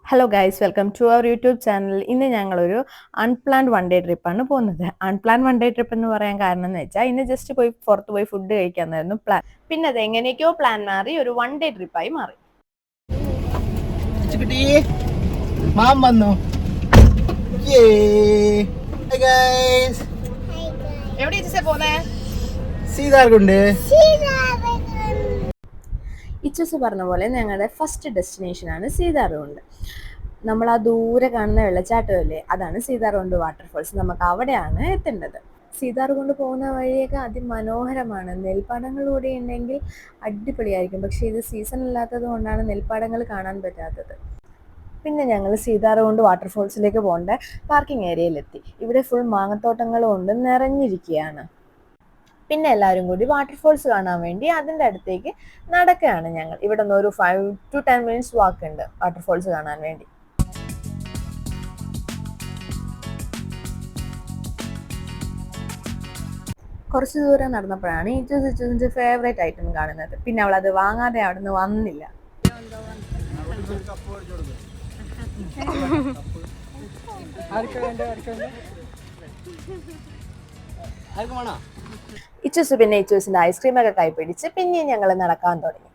Hello guys, welcome to our YouTube channel. ഇന്ന് ഞങ്ങളൊരു unplanned one day ട്രിപ്പാണ് പോകുന്നത്. അൺപ്ലാൻഡ് വൺ ഡേ ട്രിപ്പ് എന്ന് പറയാൻ കാരണം എന്ന് വെച്ചാൽ ഇന്ന് ജസ്റ്റ് പുറത്ത് പോയി ഫുഡ് കഴിക്കാന്നായിരുന്നു പ്ലാൻ. പിന്നെ അത് എങ്ങനെയൊക്കെയോ പ്ലാൻ മാറി ഒരു വൺ ഡേ ട്രിപ്പായി മാറി. മാം വന്നു. എവിടെ പോന്നേ? സീതാർകുണ്ട്. ഇച്ചൂസ് പറഞ്ഞ പോലെ ഞങ്ങളുടെ ഫസ്റ്റ് ഡെസ്റ്റിനേഷനാണ് സീതാർകുണ്ട്. നമ്മൾ ആ ദൂരെ കാണുന്ന വെള്ളച്ചാട്ടമല്ലേ, അതാണ് സീതാർകുണ്ട് വാട്ടർഫോൾസ്. നമുക്ക് അവിടെയാണ് എത്തേണ്ടത്. സീതാർകുണ്ട് പോകുന്ന വഴിയൊക്കെ അതിമനോഹരമാണ്. നെൽപ്പാടങ്ങളിലൂടെ ഉണ്ടെങ്കിൽ അടിപൊളിയായിരിക്കും. പക്ഷേ ഇത് സീസൺ അല്ലാത്തത് കൊണ്ടാണ് നെൽപ്പാടങ്ങൾ കാണാൻ പറ്റാത്തത്. പിന്നെ ഞങ്ങൾ സീതാർകുണ്ട് വാട്ടർഫോൾസിലേക്ക് പോകേണ്ട പാർക്കിംഗ് ഏരിയയിലെത്തി. ഇവിടെ ഫുൾ മാങ്ങത്തോട്ടങ്ങൾ കൊണ്ട് നിറഞ്ഞിരിക്കുകയാണ്. പിന്നെ എല്ലാവരും കൂടി വാട്ടർഫോൾസ് കാണാൻ വേണ്ടി അതിൻ്റെ അടുത്തേക്ക് നടക്കുകയാണ് ഞങ്ങൾ. ഇവിടെ നിന്ന് ഒരു 5 to 10 minutes വാക്ക് ഉണ്ട് വാട്ടർഫോൾസ് കാണാൻ വേണ്ടി. കുറച്ച് ദൂരം നടന്നപ്പോഴാണ് ഇച്ചൂസിന്റെ ഫേവറേറ്റ് ഐറ്റം കാണുന്നത്. പിന്നെ അവൾ അത് വാങ്ങാതെ അവിടെ നിന്ന് വന്നില്ല. ഇച്ചൂസ് പിന്നെ ഇച്ചൂസിന്റെ ഐസ്ക്രീമൊക്കെ കൈപ്പിടിച്ച് പിന്നെയും ഞങ്ങൾ നടക്കാൻ തുടങ്ങി.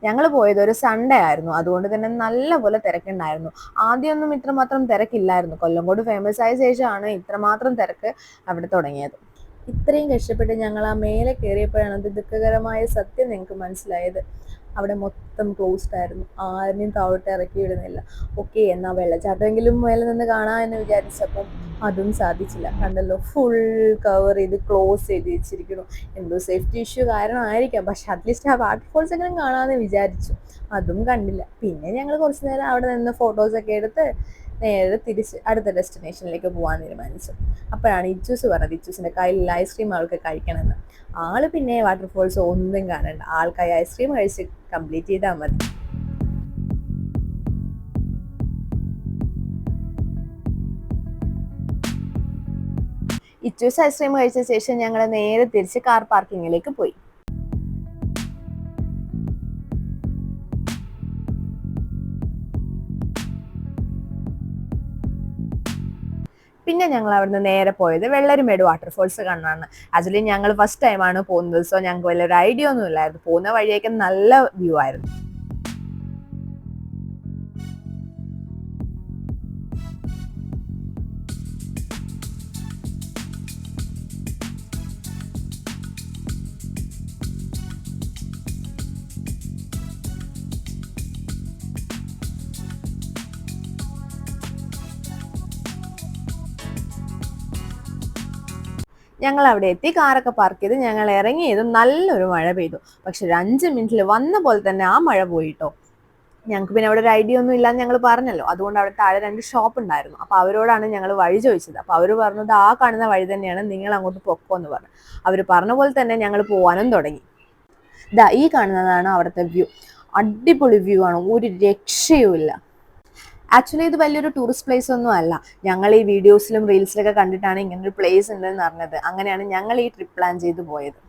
ഞങ്ങൾ പോയത് ഒരു സൺഡേ ആയിരുന്നു, അതുകൊണ്ട് തന്നെ നല്ലപോലെ തിരക്കുണ്ടായിരുന്നു. ആദ്യമൊന്നും ഇത്രമാത്രം തിരക്കില്ലായിരുന്നു. കൊല്ലംകോട് ഫേമസ് ആയ ശേഷമാണ് ഇത്രമാത്രം തിരക്ക് അവിടെ തുടങ്ങിയത്. ഇത്രയും കഷ്ടപ്പെട്ട് ഞങ്ങൾ ആ മേലെ കയറിയപ്പോഴാണ് അത് ദുഃഖകരമായ സത്യം ഞങ്ങൾക്ക് മനസ്സിലായത്. അവിടെ മൊത്തം ക്ലോസ്ഡ് ആയിരുന്നു. ആരെയും താഴോട്ട് ഇറക്കി വിടുന്നില്ല. ഓക്കെ, എന്നാൽ വെള്ളച്ചാട്ടമെങ്കിലും മേലെ നിന്ന് കാണാമെന്ന് വിചാരിച്ചപ്പം അതും സാധിച്ചില്ല. കണ്ടല്ലോ, ഫുൾ കവർ ചെയ്ത് ക്ലോസ് ചെയ്ത് വെച്ചിരിക്കുന്നു. എന്തോ സേഫ്റ്റി ഇഷ്യൂ കാരണമായിരിക്കാം. പക്ഷെ അറ്റ്ലീസ്റ്റ് ആ വാട്ടർഫോൾസ് എങ്കിലും കാണാമെന്ന് വിചാരിച്ചു. അതും കണ്ടില്ല. പിന്നെ ഞങ്ങൾ കുറച്ച് നേരം അവിടെ നിന്ന് ഫോട്ടോസൊക്കെ എടുത്ത് നേരെ തിരിച്ച് അടുത്ത ഡെസ്റ്റിനേഷനിലേക്ക് പോകാൻ തീരുമാനിച്ചു. അപ്പോഴാണ് ഇച്ചൂസ് പറഞ്ഞത് ഇച്ചൂസിൻ്റെ കയ്യിൽ ഐസ്ക്രീം ആൾക്ക് കഴിക്കണമെന്ന്. ആള് പിന്നെ വാട്ടർഫോൾസ് ഒന്നും കാണണ്ട, ആൾക്കായി ഐസ്ക്രീം കഴിച്ച് കംപ്ലീറ്റ് ചെയ്താൽ മതി. ഇച്ചൂസ് ഐസ്ക്രീം കഴിച്ച ശേഷം ഞങ്ങൾ നേരെ തിരിച്ച് കാർ പാർക്കിങ്ങിലേക്ക് പോയി. പിന്നെ ഞങ്ങൾ അവിടുന്ന് നേരെ പോയത് വെള്ളരിമേട് വാട്ടർഫോൾസ് കാണാനാണ്. ആക്ച്വലി ഞങ്ങൾ ഫസ്റ്റ് ടൈമാണ് പോകുന്നത്, സോ ഞങ്ങൾക്ക് വലിയൊരു ഐഡിയ ഒന്നും ഇല്ലായിരുന്നു. പോകുന്ന വഴിയൊക്കെ നല്ല വ്യൂ ആയിരുന്നു. ഞങ്ങൾ അവിടെ എത്തി, കാറൊക്കെ പാർക്ക് ചെയ്ത് ഞങ്ങൾ ഇറങ്ങിയതും നല്ലൊരു മഴ പെയ്തു. പക്ഷെ ഒരു 5 മിനിറ്റിൽ വന്ന പോലെ തന്നെ ആ മഴ പോയിട്ടോ. ഞങ്ങൾക്ക് പിന്നെ അവിടെ ഒരു ഐഡിയ ഒന്നും ഇല്ലാന്ന് ഞങ്ങൾ പറഞ്ഞല്ലോ, അതുകൊണ്ട് അവിടെ താഴെ 2 ഷോപ്പ് ഉണ്ടായിരുന്നു. അപ്പോൾ അവരോടാണ് ഞങ്ങൾ വഴി ചോദിച്ചത്. അപ്പോൾ അവർ പറഞ്ഞത് ആ കാണുന്ന വഴി തന്നെയാണ്, നിങ്ങൾ അങ്ങോട്ട് പൊക്കോ എന്ന് പറഞ്ഞു. അവർ പറഞ്ഞ പോലെ തന്നെ ഞങ്ങൾ പോകാനും തുടങ്ങി. ഈ കാണുന്നതാണ് അവിടുത്തെ വ്യൂ. അടിപൊളി വ്യൂ ആണ്, ഒരു രക്ഷയുമില്ല. ആക്ച്വലി ഇത് വലിയൊരു ടൂറിസ്റ്റ് പ്ലേസ് ഒന്നും അല്ല. ഞങ്ങൾ ഈ വീഡിയോസിലും റീൽസിലൊക്കെ കണ്ടിട്ടാണ് ഇങ്ങനൊരു പ്ലേസ് ഉണ്ടെന്ന് അറിഞ്ഞത്. അങ്ങനെയാണ് ഞങ്ങൾ ഈ ട്രിപ്പ് പ്ലാൻ ചെയ്ത് പോയത്.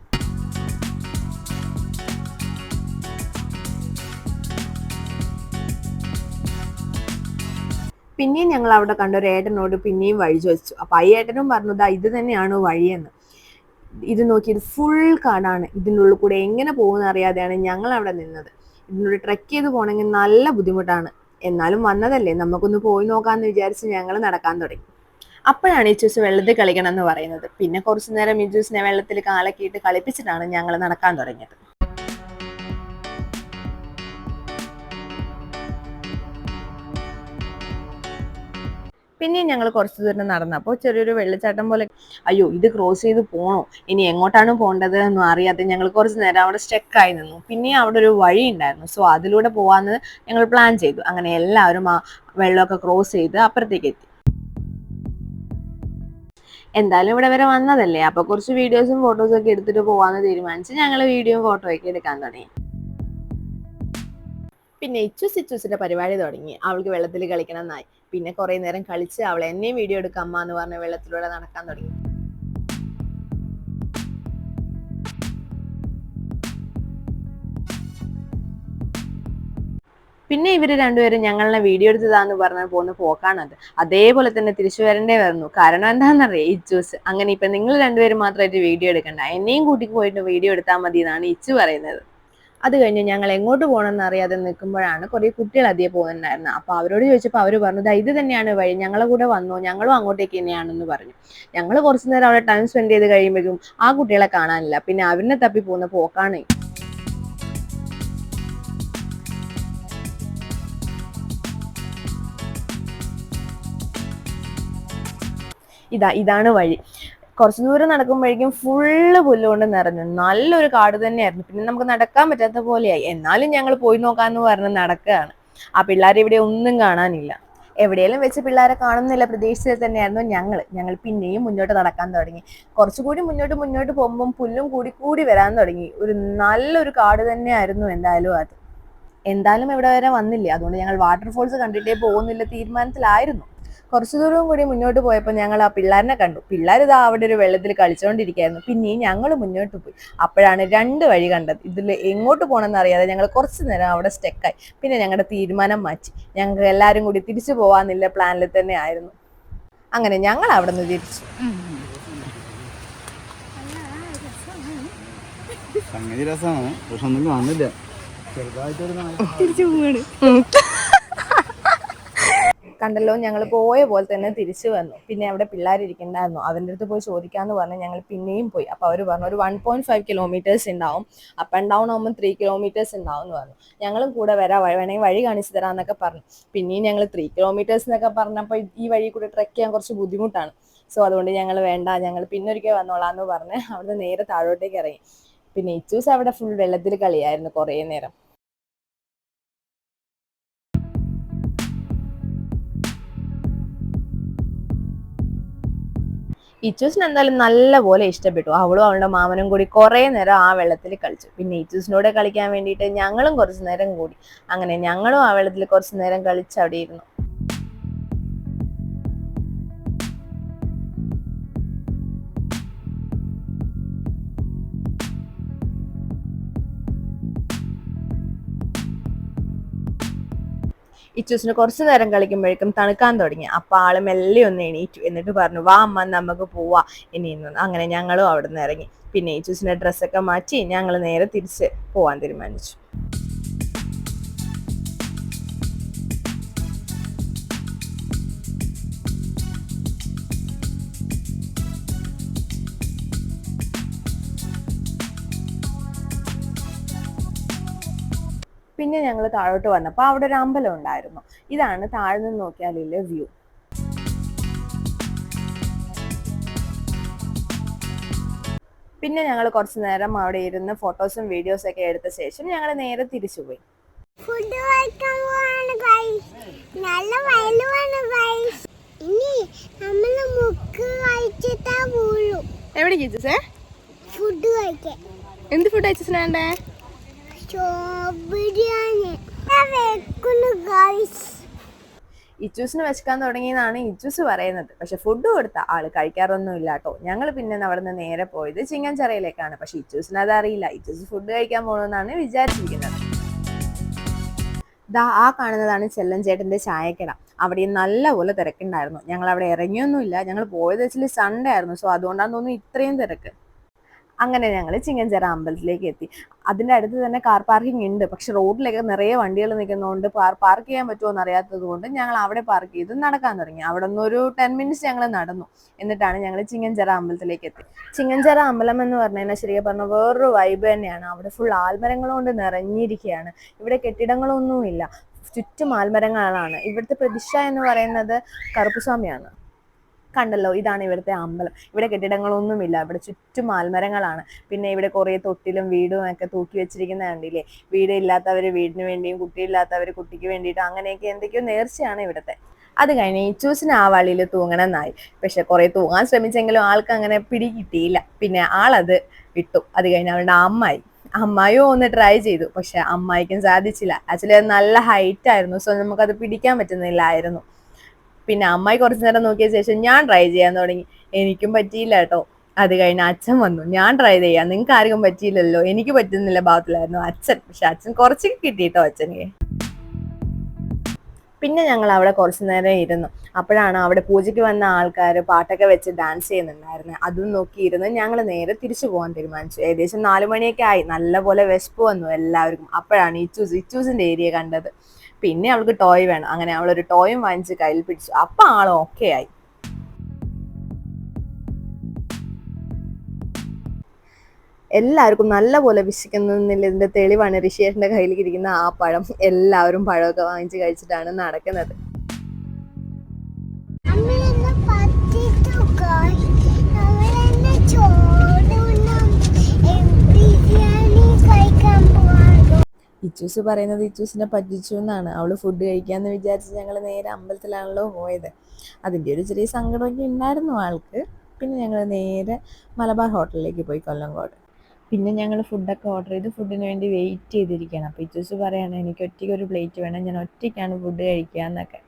പിന്നെയും ഞങ്ങൾ അവിടെ കണ്ട ഒരു ഏട്ടനോട് പിന്നെയും വഴി ചോദിച്ചു. അപ്പൊ ആ ഏട്ടനും പറഞ്ഞു, ഇത് തന്നെയാണ് വഴിയെന്ന്. ഇത് നോക്കി, ഇത് ഫുൾ കാടാണ്. ഇതിൻ്റെ ഉള്ളിൽ കൂടെ എങ്ങനെ പോകുന്ന അറിയാതെയാണ് ഞങ്ങൾ അവിടെ നിന്നത്. ഇതിനുള്ളിൽ ട്രെക്ക് ചെയ്ത് പോകണമെങ്കിൽ നല്ല ബുദ്ധിമുട്ടാണ്. എന്നാലും വന്നതല്ലേ, നമുക്കൊന്ന് പോയി നോക്കാമെന്ന് വിചാരിച്ച് ഞങ്ങൾ നടക്കാൻ തുടങ്ങി. അപ്പോഴാണ് ഇച്ചൂസ് വെള്ളത്തിൽ കളിക്കണം എന്ന് പറയുന്നത്. പിന്നെ കുറച്ചു നേരം ഇച്ചൂസിനെ വെള്ളത്തിൽ കാലൊക്കെ ഇട്ട് കളിപ്പിച്ചിട്ടാണ് ഞങ്ങൾ നടക്കാൻ തുടങ്ങിയത്. പിന്നെയും ഞങ്ങൾ കുറച്ച് ദൂരം നടന്നപ്പോൾ ചെറിയൊരു വെള്ളച്ചാട്ടം പോലെ. അയ്യോ, ഇത് ക്രോസ് ചെയ്ത് പോകണോ, ഇനി എങ്ങോട്ടാണ് പോകേണ്ടത് എന്നും അറിയാതെ ഞങ്ങൾ കുറച്ച് നേരം അവിടെ സ്റ്റക്കായി നിന്നു. പിന്നെ അവിടെ ഒരു വഴി ഉണ്ടായിരുന്നു, സോ അതിലൂടെ പോകാമെന്ന് ഞങ്ങൾ പ്ലാൻ ചെയ്തു. അങ്ങനെ എല്ലാവരും ആ വെള്ളമൊക്കെ ക്രോസ് ചെയ്ത് അപ്പുറത്തേക്ക് എത്തി. എന്തായാലും ഇവിടെ വരെ വന്നതല്ലേ, അപ്പോൾ കുറച്ച് വീഡിയോസും ഫോട്ടോസും ഒക്കെ എടുത്തിട്ട് പോകാമെന്ന് തീരുമാനിച്ച് ഞങ്ങൾ വീഡിയോയും ഫോട്ടോയൊക്കെ എടുക്കാൻ തുടങ്ങി. പിന്നെ ഇച്ചൂസിന്റെ പരിപാടി തുടങ്ങി. അവൾക്ക് വെള്ളത്തിൽ കളിക്കണം എന്നായി. പിന്നെ കുറെ നേരം കളിച്ച് അവൾ എന്നെയും വീഡിയോ എടുക്കാം അമ്മ എന്ന് പറഞ്ഞ് വെള്ളത്തിലൂടെ നടക്കാൻ തുടങ്ങി. പിന്നെ ഇവര് രണ്ടുപേരും ഞങ്ങളെ വീഡിയോ എടുത്തതാന്ന് പറഞ്ഞ് പോകുന്ന പോക്കാണത്. അതേപോലെ തന്നെ തിരിച്ചു വരണ്ടേ വരുന്നു. കാരണം എന്താണെന്നറിയാം, ഇച്ചൂസ്. അങ്ങനെ ഇപ്പൊ നിങ്ങൾ രണ്ടുപേരും മാത്രമായിട്ട് വീഡിയോ എടുക്കണ്ട, എന്നെയും കൂട്ടി പോയിട്ട് വീഡിയോ എടുത്താൽ മതി എന്നാണ് ഇച്ചു പറയുന്നത്. അത് കഴിഞ്ഞ് ഞങ്ങൾ എങ്ങോട്ട് പോകണമെന്ന് അറിയാതെ നിൽക്കുമ്പോഴാണ് കുറേ കുട്ടികൾ അധികം പോകുന്നുണ്ടായിരുന്നത്. അപ്പോൾ അവരോട് ചോദിച്ചപ്പോൾ അവർ പറഞ്ഞു, ഇത് തന്നെയാണ് വഴി, ഞങ്ങളെ കൂടെ വന്നു, ഞങ്ങളും അങ്ങോട്ടേക്ക് തന്നെയാണെന്ന് പറഞ്ഞു. ഞങ്ങൾ കുറച്ചു നേരം അവിടെ ടൈം സ്പെൻഡ് ചെയ്ത് കഴിയുമ്പോഴേക്കും ആ കുട്ടികളെ കാണാനില്ല. പിന്നെ അവരിനെ തപ്പി പോകുന്ന പോക്കാണ്. ഇതാണ് വഴി. കുറച്ചു ദൂരം നടക്കുമ്പോഴേക്കും ഫുള്ള് പുല്ലുകൊണ്ട് നിറഞ്ഞു. നല്ലൊരു കാട് തന്നെയായിരുന്നു. പിന്നെ നമുക്ക് നടക്കാൻ പറ്റാത്ത പോലെയായി. എന്നാലും ഞങ്ങൾ പോയി നോക്കാന്ന് പറഞ്ഞ് നടക്കുകയാണ്. ആ പിള്ളേരെ ഇവിടെ ഒന്നും കാണാനില്ല. എവിടെയെങ്കിലും വെച്ച് പിള്ളേരെ കാണുന്നില്ല പ്രതീക്ഷിച്ചത് തന്നെയായിരുന്നു ഞങ്ങൾ പിന്നെയും മുന്നോട്ട് നടക്കാൻ തുടങ്ങി. കുറച്ചുകൂടി മുന്നോട്ട് പോകുമ്പം പുല്ലും കൂടി വരാൻ തുടങ്ങി. ഒരു നല്ലൊരു കാട് തന്നെയായിരുന്നു എന്തായാലും ഇവിടെ വരെ വന്നില്ല. അതുകൊണ്ട് ഞങ്ങൾ വാട്ടർഫോൾസ് കണ്ടിട്ടേ പോകുന്നില്ല തീരുമാനത്തിലായിരുന്നു. കുറച്ചു ദൂരവും കൂടി മുന്നോട്ട് പോയപ്പോൾ ഞങ്ങൾ ആ പിള്ളേരെ കണ്ടു. പിള്ളേർ ഇതാ അവിടെ ഒരു വെള്ളത്തിൽ കളിച്ചുകൊണ്ടിരിക്കുകയായിരുന്നു. പിന്നെയും ഞങ്ങൾ മുന്നോട്ട് പോയി. അപ്പോഴാണ് 2 വഴി കണ്ടത്. ഇതിൽ എങ്ങോട്ട് പോകണമെന്ന് അറിയാതെ ഞങ്ങൾ കുറച്ചു നേരം അവിടെ സ്റ്റക്കായി. പിന്നെ ഞങ്ങളുടെ തീരുമാനം മാറ്റി. ഞങ്ങൾക്ക് എല്ലാവരും കൂടി തിരിച്ചു പോകാന്നില്ല പ്ലാനിൽ തന്നെ ആയിരുന്നു. അങ്ങനെ ഞങ്ങൾ അവിടെ നിന്ന് തിരിച്ചു. സംഗതി രസമാണ്, പക്ഷെ ഒന്നും കാണില്ല. തിരിച്ചു പോവാണ്. കണ്ടല്ലോ, ഞങ്ങൾ പോയ പോലെ തന്നെ തിരിച്ചു വന്നു. പിന്നെ അവിടെ പിള്ളേരിരിക്കണ്ടായിരുന്നു. അവൻ്റെ അടുത്ത് പോയി ചോദിക്കാന്ന് പറഞ്ഞ് ഞങ്ങൾ പിന്നെയും പോയി. അപ്പോൾ അവർ പറഞ്ഞു ഒരു 1.5 കിലോമീറ്റേഴ്സ് ഉണ്ടാവും, അപ്പ് ആൻഡ് ഡൗൺ ആകുമ്പോൾ 3 കിലോമീറ്റേഴ്സ് ഉണ്ടാവും എന്ന് പറഞ്ഞു. ഞങ്ങളും കൂടെ വേണമെങ്കിൽ വഴി കാണിച്ചു തരാമെന്നൊക്കെ പറഞ്ഞു. പിന്നെയും ഞങ്ങൾ 3 കിലോമീറ്റേഴ്സ് എന്നൊക്കെ പറഞ്ഞപ്പോൾ ഈ വഴി കൂടെ ട്രെക്ക് ചെയ്യാൻ കുറച്ച് ബുദ്ധിമുട്ടാണ്. സോ അതുകൊണ്ട് ഞങ്ങൾ വേണ്ട, ഞങ്ങൾ പിന്നൊരിക്കൽ വന്നോളാന്ന് പറഞ്ഞ് അവിടുന്ന് നേരെ താഴോട്ടേക്ക് ഇറങ്ങി. പിന്നെ ഇച്ചൂസ് അവിടെ ഫുൾ വെള്ളത്തിൽ കളിയായിരുന്നു കുറേ നേരം. ഇച്ചൂസിന് എന്തായാലും നല്ല പോലെ ഇഷ്ടപ്പെട്ടു. അവളും അവളുടെ മാമനും കൂടി കുറേ നേരം ആ വെള്ളത്തിൽ കളിച്ചു. പിന്നെ ഇച്ചൂസിനോട് കളിക്കാൻ വേണ്ടിയിട്ട് ഞങ്ങളും കുറച്ചു നേരം കൂടി. അങ്ങനെ ഞങ്ങളും ആ വെള്ളത്തിൽ കുറച്ചു നേരം കളിച്ച് അവിടെ ഇരുന്നു. ഇച്ചൂസിന് കുറച്ചു നേരം കളിക്കുമ്പോഴേക്കും തണുക്കാൻ തുടങ്ങി. അപ്പൊ ആള് മെല്ലെ ഒന്ന് എണീറ്റു. എന്നിട്ട് പറഞ്ഞു, വാ അമ്മ നമുക്ക് പോവാ ഇനി. അങ്ങനെ ഞങ്ങളും അവിടെ നിന്ന് ഇറങ്ങി. പിന്നെ ഇച്ചൂസിന്റെ ഡ്രസ്സൊക്കെ മാറ്റി ഞങ്ങൾ നേരെ തിരിച്ച് പോവാൻ തീരുമാനിച്ചു. പിന്നെ ഞങ്ങൾ താഴോട്ട് വന്നപ്പോൾ അവിടെ ഒരു അമ്പലം ഉണ്ടായിരുന്നു. ഇതാണ് താഴെ നിന്ന് നോക്കിയാലുള്ള വ്യൂ. പിന്നെ ഞങ്ങൾ കുറച്ചു നേരം അവിടെ ഇരുന്ന് ഫോട്ടോസും വീഡിയോസും ഒക്കെ എടുത്ത ശേഷം ഞങ്ങൾ നേരെ തിരിച്ചുപോയി. ഫുഡ് കഴിക്കാൻ പോവാണ് ഗൈസ്. നല്ല വയലുമാണ് ഗൈസ്. ഇനി നമ്മൾ മുക്ക് കഴിച്ചിട്ടാ പോളൂ. എവിടെ ചേച്ചേ? ഫുഡ് കഴിക്കാൻ. എന്ത് ഫുഡ് ചേച്ചി വേണ്ടേ? ബിരിയാണി വെക്കുന്നു ഗൈസ്. ഇച്ചൂസിന് വെച്ചക്കാൻ തുടങ്ങിയെന്നാണ് ഇച്ചൂസ് പറയുന്നത്. പക്ഷെ ഫുഡ് കൊടുത്ത ആള് കഴിക്കാറൊന്നും ഇല്ല കേട്ടോ. ഞങ്ങൾ പിന്നെ അവിടെ നിന്ന് നേരെ പോയത് ചിങ്ങൻചിറയിലേക്കാണ്. പക്ഷെ ഇച്ചൂസിന് അതറിയില്ല. ഇച്ചൂസ് ഫുഡ് കഴിക്കാൻ പോകണമെന്നാണ് വിചാരിച്ചിരിക്കുന്നത്. ആ കാണുന്നതാണ് ചെല്ലൻ ചേട്ടന്റെ ചായക്കട. അവിടെ നല്ല പോലെ തിരക്കുണ്ടായിരുന്നു. ഞങ്ങൾ അവിടെ ഇറങ്ങിയൊന്നുമില്ല. ഞങ്ങൾ പോയത് വെച്ചാൽ സൺഡേ ആയിരുന്നു. സോ അതുകൊണ്ടാന്ന് തോന്നുന്നു ഇത്രയും തിരക്ക്. അങ്ങനെ ഞങ്ങൾ ചിങ്ങൻചിറ അമ്പലത്തിലേക്ക് എത്തി. അതിൻ്റെ അടുത്ത് തന്നെ കാർ പാർക്കിംഗ് ഉണ്ട്. പക്ഷെ റോഡിലേക്ക് നിറയെ വണ്ടികൾ നിൽക്കുന്നതുകൊണ്ട് പാർക്ക് ചെയ്യാൻ പറ്റുമോ എന്ന് അറിയാത്തത് കൊണ്ട് ഞങ്ങൾ അവിടെ പാർക്ക് ചെയ്ത് നടക്കാൻ തുടങ്ങി. അവിടെ നിന്ന് ഒരു 10 മിനിറ്റ്സ് ഞങ്ങൾ നടന്നു. എന്നിട്ടാണ് ഞങ്ങൾ ചിങ്ങൻചിറ അമ്പലത്തിലേക്ക് എത്തി. ചിങ്ങൻചിറ അമ്പലം എന്ന് പറഞ്ഞു കഴിഞ്ഞാൽ ശരിക്കും പറഞ്ഞാൽ വേറൊരു വൈബ് തന്നെയാണ്. അവിടെ ഫുൾ ആൽമരങ്ങൾ കൊണ്ട് നിറഞ്ഞിരിക്കുകയാണ്. ഇവിടെ കെട്ടിടങ്ങളൊന്നുമില്ല, ചുറ്റും ആൽമരങ്ങളാണ്. ഇവിടുത്തെ പ്രതിഷ്ഠ എന്ന് പറയുന്നത് കറുപ്പുസ്വാമിയാണ്. കണ്ടല്ലോ, ഇതാണ് ഇവിടുത്തെ അമ്പലം. ഇവിടെ കെട്ടിടങ്ങളൊന്നുമില്ല, ഇവിടെ ചുറ്റും ആൽമരങ്ങളാണ്. പിന്നെ ഇവിടെ കുറേ തൊട്ടിലും വീടും ഒക്കെ തൂക്കി വെച്ചിരിക്കുന്ന കണ്ടില്ലേ. വീടില്ലാത്തവർ വീടിന് വേണ്ടിയും കുട്ടിയില്ലാത്തവർ കുട്ടിക്ക് വേണ്ടിയിട്ടും അങ്ങനെയൊക്കെ എന്തൊക്കെയോ നേർച്ചയാണ് ഇവിടുത്തെ. അത് കഴിഞ്ഞ് ഇച്ചൂസിന് ആ വള്ളിയിൽ തൂങ്ങണമെന്നായി. പക്ഷെ കുറെ തൂങ്ങാൻ ശ്രമിച്ചെങ്കിലും ആൾക്ക് അങ്ങനെ പിടി കിട്ടിയില്ല. പിന്നെ ആളത് വിട്ടു. അത് കഴിഞ്ഞ് അവളുടെ അമ്മായിയും ഒന്ന് ട്രൈ ചെയ്തു. പക്ഷെ അമ്മായിക്കും സാധിച്ചില്ല. ആക്ച്വലി അത് നല്ല ഹൈറ്റ് ആയിരുന്നു. സോ നമുക്കത് പിടിക്കാൻ പറ്റുന്നില്ലായിരുന്നു. പിന്നെ അമ്മായി കുറച്ചു നേരം നോക്കിയ ശേഷം ഞാൻ ട്രൈ ചെയ്യാൻ തുടങ്ങി. എനിക്കും പറ്റിയില്ല കേട്ടോ. അത് കഴിഞ്ഞ് അച്ഛൻ വന്നു. ഞാൻ ട്രൈ ചെയ്യാം, നിങ്ങൾക്ക് ആർക്കും പറ്റിയില്ലല്ലോ, എനിക്ക് പറ്റുന്നില്ല ഭാഗത്തിലായിരുന്നു അച്ഛൻ. പക്ഷെ അച്ഛൻ കുറച്ച് കിട്ടിയിട്ടോ അച്ഛനെ. പിന്നെ ഞങ്ങൾ അവിടെ കുറച്ചു നേരം ഇരുന്നു. അപ്പോഴാണ് അവിടെ പൂജയ്ക്ക് വന്ന ആൾക്കാർ പാട്ടൊക്കെ വെച്ച് ഡാൻസ് ചെയ്യുന്നുണ്ടായിരുന്നത്. അതും നോക്കിയിരുന്ന് ഞങ്ങൾ നേരെ തിരിച്ചു പോകാൻ തീരുമാനിച്ചു. ഏകദേശം 4 മണിയൊക്കെ ആയി. നല്ലപോലെ വിശപ്പ് വന്നു എല്ലാവർക്കും. അപ്പോഴാണ് ഇച്ചൂസിന്റെ ഏരിയ കണ്ടത്. പിന്നെ അവൾക്ക് ടോയ് വേണം. അങ്ങനെ അവളൊരു ടോയും വാങ്ങിച്ച് കയ്യിൽ പിടിച്ചു. അപ്പം ആൾ ഓക്കെ ആയി. എല്ലാവർക്കും നല്ലപോലെ വിശക്കുന്നതിന്റെ തെളിവാണ് ഋഷിയേട്ടന്റെ കയ്യിലിരിക്കുന്ന ആ പഴം. എല്ലാവരും പഴമൊക്കെ വാങ്ങിച്ച് കഴിച്ചിട്ടാണ് നടക്കുന്നത്. ഇച്ചൂസ് പറയുന്നത് ഇച്ചൂസിനെ പറ്റിച്ചു എന്നാണ്. അവള് ഫുഡ് കഴിക്കാന്ന് വിചാരിച്ച് ഞങ്ങൾ നേരെ അമ്പലത്തിലാണല്ലോ പോയത്. അതിൻ്റെ ഒരു ചെറിയ സങ്കടമൊക്കെ ഉണ്ടായിരുന്നു ആൾക്ക്. പിന്നെ ഞങ്ങൾ നേരെ മലബാർ ഹോട്ടലിലേക്ക് പോയി, കൊല്ലങ്കോട്. പിന്നെ ഞങ്ങൾ ഫുഡൊക്കെ ഓർഡർ ചെയ്ത് ഫുഡിന് വേണ്ടി വെയിറ്റ് ചെയ്തിരിക്കുകയാണ്. അപ്പോൾ ഇച്ചൂസ് പറയാണ് എനിക്ക് ഒറ്റയ്ക്ക് ഒരു പ്ലേറ്റ് വേണം, ഞാൻ ഒറ്റയ്ക്കാണ് ഫുഡ് കഴിക്കുക എന്നൊക്കെ.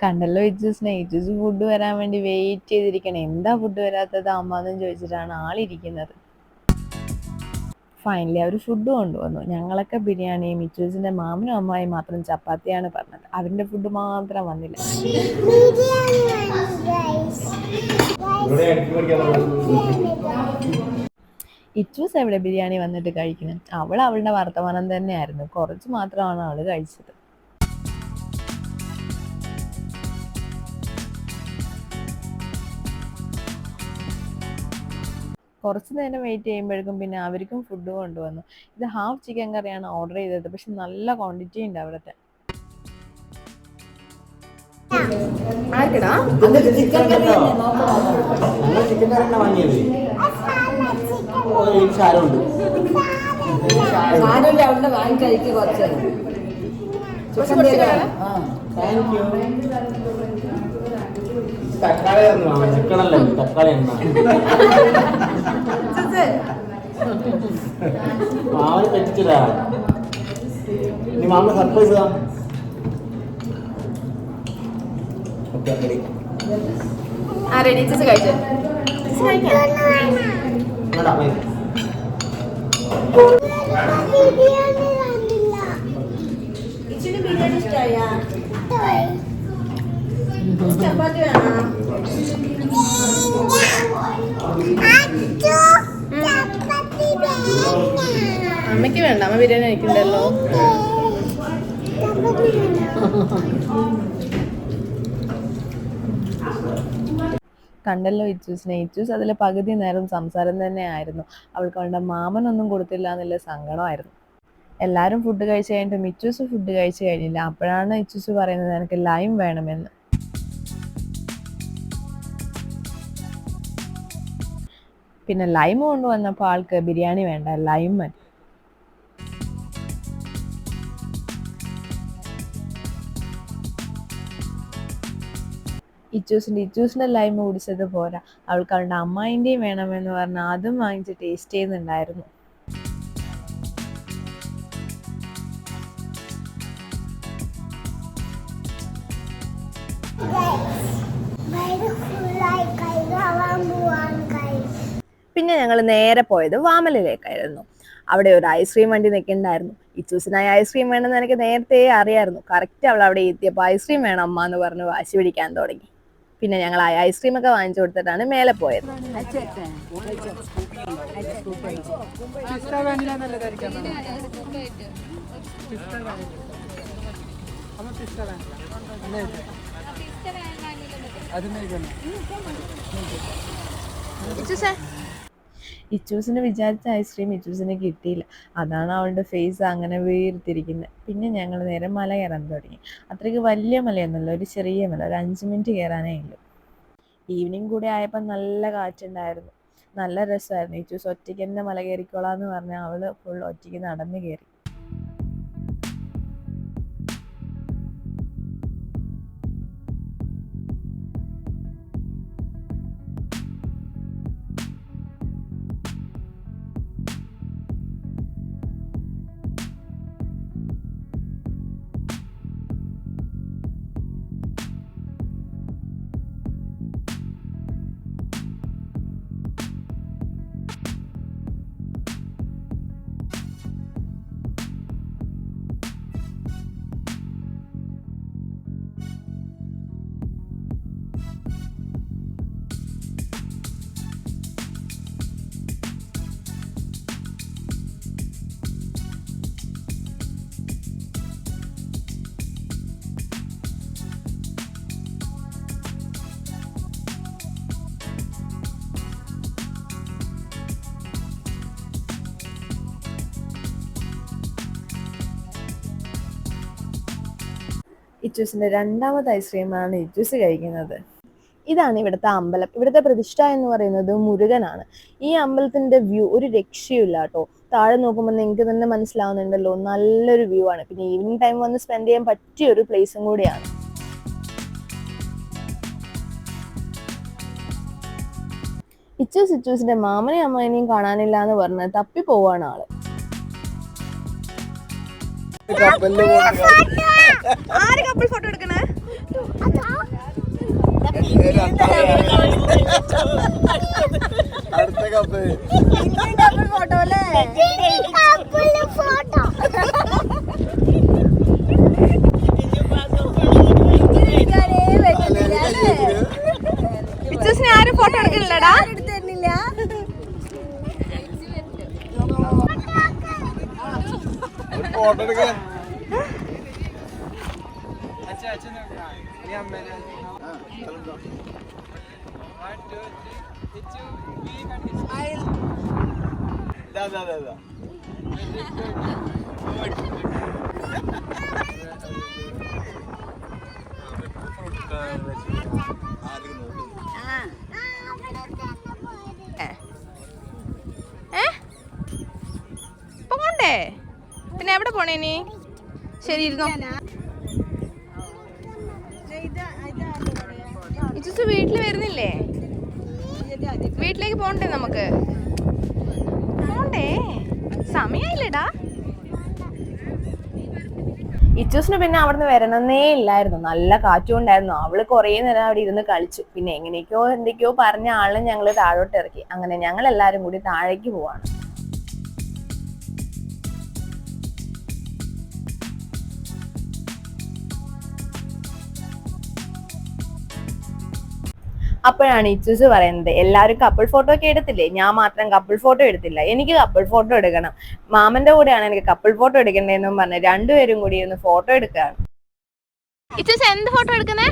കണ്ടല്ലോ ഇച്ചൂസ് ഫുഡ് വരാൻ വേണ്ടി വെയിറ്റ് ചെയ്തിരിക്കണം. എന്താ ഫുഡ് വരാത്തത് അമ്മാന്നും ചോദിച്ചിട്ടാണ് ആളിരിക്കുന്നത്. ഫൈനലി അവർ ഫുഡ് കൊണ്ടുവന്നു. ഞങ്ങളൊക്കെ ബിരിയാണിയും, ഇച്ചൂസിന്റെ മാമനും അമ്മായും മാത്രം ചപ്പാത്തിയാണ് പറഞ്ഞത്. അവരുടെ ഫുഡ് മാത്രം വന്നില്ല. ഇച്ചൂസ് എവിടെ ബിരിയാണി വന്നിട്ട് കഴിക്കുന്നത്? അവളുടെ വർത്തമാനം തന്നെയായിരുന്നു. കുറച്ച് മാത്രമാണ് അവള് കഴിച്ചത്. കുറച്ച് നേരം വെയിറ്റ് ചെയ്യുമ്പോഴേക്കും പിന്നെ അവർക്കും ഫുഡ് കൊണ്ടുവന്നു. ഇത് ഹാഫ് ചിക്കൻ കറിയാണ് ഓർഡർ ചെയ്തത്. പക്ഷെ നല്ല ക്വാണ്ടിറ്റി ഉണ്ട് അവിടുത്തെ. തക്കാളി ചിക്കനല്ലേ, തക്കാളി എണ്ണ മാമന് പറ്റിച്ചില്ല. നീ മാമന് സർപ്രൈസ് താ. കഴിച്ചു. ബിരിയാണി ഇഷ്ടമായ ചപ്പാത്തി വേണോ? അമ്മയ്ക്ക് വേണ്ട, അമ്മ ബിരിയാണി കഴിക്കണ്ടല്ലോ. കണ്ടല്ലോ ഇച്ചൂസ് അതിലെ പകുതി നേരം സംസാരം തന്നെ ആയിരുന്നു. അവൾക്ക് അവളുടെ മാമനൊന്നും കൊടുത്തില്ല എന്നുള്ള സങ്കടമായിരുന്നു. എല്ലാവരും ഫുഡ് കഴിച്ച് കഴിഞ്ഞിട്ട് ഇച്ചൂസ് ഫുഡ് കഴിച്ച് കഴിഞ്ഞില്ല. അപ്പോഴാണ് ഇച്ചൂസ് പറയുന്നത് എനിക്ക് ലൈം വേണമെന്ന്. പിന്നെ ലൈം കൊണ്ടുവന്നപ്പോൾ ആൾക്ക് ബിരിയാണി വേണ്ട, ലൈം മതി. ഇച്ചൂസിന്റെ ലൈം കുടിച്ചത് പോരാ, അവൾക്ക് അവളുടെ അമ്മായിൻ്റെയും വേണമെന്ന് പറഞ്ഞ് അതും വാങ്ങിച്ച് ടേസ്റ്റ് ചെയ്യുന്നുണ്ടായിരുന്നു. പിന്നെ ഞങ്ങൾ നേരെ പോയത് വാമലിലേക്കായിരുന്നു. അവിടെ ഒരു ഐസ്ക്രീം വണ്ടി നിൽക്കുന്നുണ്ടായിരുന്നു. ഇച്ചൂസിനായി ഐസ്ക്രീം വേണമെന്ന് എനിക്ക് നേരത്തെ അറിയായിരുന്നു. കറക്റ്റ് അവൾ അവിടെ എത്തിയപ്പോൾ ഐസ്ക്രീം വേണം അമ്മ എന്ന് പറഞ്ഞ് വാശി പിടിക്കാൻ തുടങ്ങി. പിന്നെ ഞങ്ങൾ ആ ഐസ്ക്രീം ഒക്കെ വാങ്ങിച്ചു കൊടുത്തിട്ടാണ് മേലെ പോയത്. ഇച്ചൂസിന് വിചാരിച്ച ഐസ്ക്രീം ഇച്ചൂസിന് കിട്ടിയില്ല. അതാണ് അവളുടെ ഫേസ് അങ്ങനെ വീർത്തിരിക്കുന്നത്. പിന്നെ ഞങ്ങൾ നേരെ മല കയറാൻ തുടങ്ങി. അത്രയ്ക്ക് വലിയ മലയൊന്നുമല്ല, ഒരു ചെറിയ മല, ഒരു 5 മിനിറ്റ് കയറാനേ ഉള്ളൂ. ഈവനിങ് കൂടെ ആയപ്പോൾ നല്ല കാറ്റുണ്ടായിരുന്നു, നല്ല രസമായിരുന്നു. ഇച്ചൂസ് ഒറ്റയ്ക്ക് തന്നെ മല കയറിക്കോളാന്ന് പറഞ്ഞാൽ അവള് ഫുൾ ഒറ്റയ്ക്ക് നടന്ന് കയറി. ഇച്ചൂസിന്റെ രണ്ടാമത്തെ ഐസ്ക്രീമാണ് ഇച്ചൂസ് കഴിക്കുന്നത്. ഇതാണ് ഇവിടുത്തെ അമ്പലം. ഇവിടുത്തെ പ്രതിഷ്ഠ എന്ന് പറയുന്നത് മുരുകനാണ്. ഈ അമ്പലത്തിന്റെ വ്യൂ ഒരു രക്ഷയില്ല കേട്ടോ. താഴെ നോക്കുമ്പോൾ നിങ്ങൾക്ക് തന്നെ മനസ്സിലാവുന്നുണ്ടല്ലോ, നല്ലൊരു വ്യൂ ആണ്. പിന്നെ ഈവനിങ് ടൈം വന്ന് സ്പെൻഡ് ചെയ്യാൻ പറ്റിയ ഒരു പ്ലേസും കൂടിയാണ്. ഇച്ചൂസിന്റെ മാമനെയും അമ്മേനെയും കാണാനില്ല എന്ന് പറഞ്ഞ് തപ്പി പോവാണ് ആള്. ആര് കപ്പിൾ ഫോട്ടോ എടുക്കണേ? അടുത്ത കപ്പ് ഫോട്ടോ അല്ലേ? ഫോട്ടോ ഇച്ചൂസിനെ ആരും ഫോട്ടോ എടുക്കില്ലടാ. ഫോട്ടോ എടുക്കാൻ പോണ്ടേ? പിന്നെ എവിടെ പോണേ ഇനി? ശരി ഇരുന്നോ. ഇച്ചൂസ് വീട്ടിൽ വരുന്നില്ലേ? വീട്ടിലേക്ക് പോണ്ടേ? നമുക്ക് പോണ്ടേ? സമയായില്ലടാ. ഇച്ചൂസിന് പിന്നെ അവിടുന്ന് വരണമെന്നേ ഇല്ലായിരുന്നു. നല്ല കാറ്റുണ്ടായിരുന്നു. അവള് കുറേ നേരം അവിടെ ഇരുന്ന് കളിച്ചു. പിന്നെ എങ്ങനെയൊക്കെയോ എന്തൊക്കെയോ പറഞ്ഞ ആളെ ഞങ്ങള് താഴോട്ട് ഇറക്കി. അങ്ങനെ ഞങ്ങൾ എല്ലാരും കൂടി താഴേക്ക് പോവാണ്. അപ്പോഴാണ് ഇച്ചൂസ് പറയുന്നത്, എല്ലാവരും കപ്പിൾ ഫോട്ടോ ഒക്കെ എടുത്തില്ലേ, ഞാൻ മാത്രം കപ്പിൾ ഫോട്ടോ എടുത്തില്ല, എനിക്ക് കപ്പിൾ ഫോട്ടോ എടുക്കണം, മാമന്റെ കൂടെയാണ് എനിക്ക് കപ്പിൾ ഫോട്ടോ എടുക്കണ്ടേന്നും പറഞ്ഞ് രണ്ടുപേരും കൂടി ഇരുന്ന് ഫോട്ടോ എടുക്കുകയാണ്. ഇച്ചൂസ് എന്ത് ഫോട്ടോ എടുക്കുന്നേ?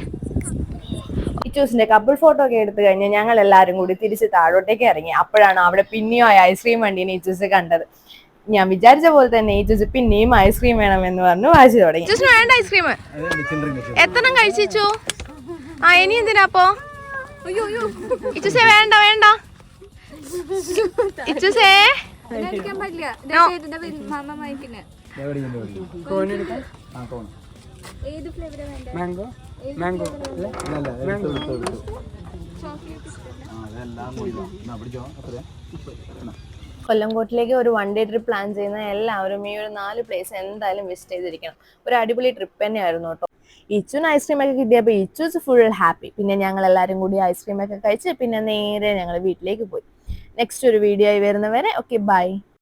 ഇച്ചൂസിന്റെ കപ്പിൾ ഫോട്ടോ ഒക്കെ എടുത്തു കഴിഞ്ഞ് ഞങ്ങൾ എല്ലാവരും കൂടി തിരിച്ച് താഴോട്ടേക്ക് ഇറങ്ങി. അപ്പോഴാണ് അവിടെ പിന്നെയും ഐസ്ക്രീം വണ്ടീനെ ഇച്ചൂസ് കണ്ടത്. ഞാൻ വിചാരിച്ച പോലെ തന്നെ ഇച്ചൂസ് പിന്നെയും ഐസ്ക്രീം വേണമെന്ന് പറഞ്ഞു വാശി തുടങ്ങി. വേണ്ട ഐസ്ക്രീം എത്ര കഴിച്ചു? ആ ഇനി എന്തിനാപ്പോ? ഇച്ചൂസേ വേണ്ട വേണ്ട. ഇച്ചൂസേ കൊല്ലംകോട്ടിലേക്ക് ഒരു 1 ഡേ ട്രിപ്പ് പ്ലാൻ ചെയ്യുന്ന എല്ലാവരും ഈ ഒരു 4 പ്ലേസ് എന്തായാലും വിസിറ്റ് ചെയ്തിരിക്കണം. ഒരു അടിപൊളി ട്രിപ്പ് തന്നെയായിരുന്നു കേട്ടോ. ഇച്ചുന് ഐസ്ക്രീം ഒക്കെ കിട്ടിയപ്പോൾ ഇച്ചൂസ് ഫുൾ ഹാപ്പി. പിന്നെ ഞങ്ങൾ എല്ലാവരും കൂടി ഐസ്ക്രീം ഒക്കെ കഴിച്ച് പിന്നെ നേരെ ഞങ്ങൾ വീട്ടിലേക്ക് പോയി. നെക്സ്റ്റ് ഒരു വീഡിയോ ആയി വരുന്നവരെ ഓക്കെ ബൈ.